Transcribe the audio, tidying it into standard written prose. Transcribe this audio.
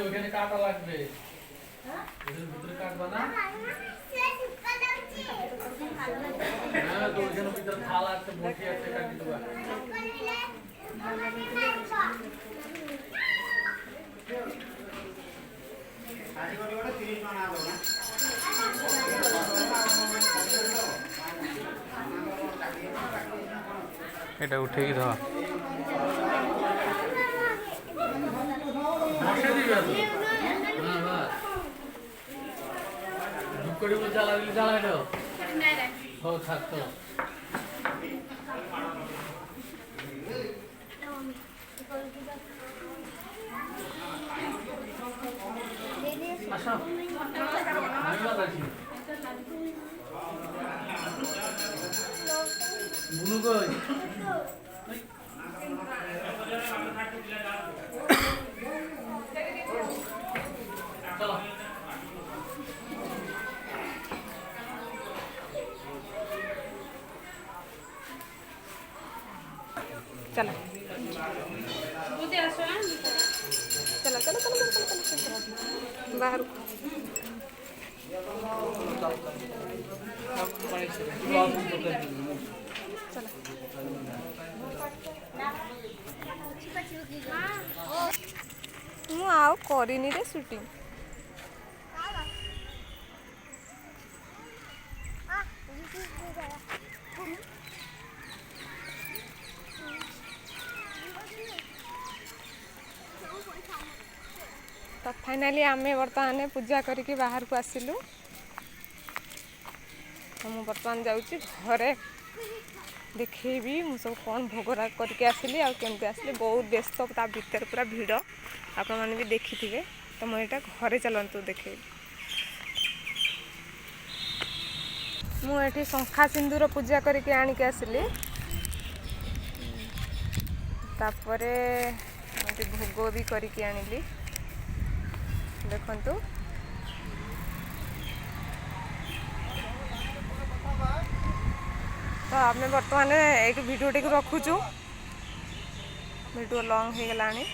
ওখানে কাটা লাগবে এর ভিতরে কাটবা না হ্যাঁ তো ওখানে ভিতরে থালা আছে বটি আছে কাটি দেবা আজকে বড় 30 টাকা নাও না এটা উঠেই দাও বসে দিবে হ্যাঁ বাস দুকড়ি মে জ্বালাই দাও না রে हो থাকতো আচ্ছা আমি বানাচ্ছি বুনু কই চলো चलो मुझे आसो ना चलो चलो चलो चलो चलो बाहर मु आओ करिनी रे शूटिंग तो फाइनाली आम बर्तमान पूजा करके बाहर को आसिलु तो मुझे बर्तमान जाऊँगी घरे देखी मु सब कौन भोगराग करके आसली आमती आसली बहुत व्यस्त ता भीतर पूरा भिड़ आपण मैंने भी देखी थे तो मुझे घरे चलतु देखे मुझे शंखा सिंदूर पूजा करके आणिक आसली तापरे भोग भी करके आनिली देखंतु तो आम बर्तमान ये भिडियो टी रखुचु भिडियो लॉन्ग हो गलानी।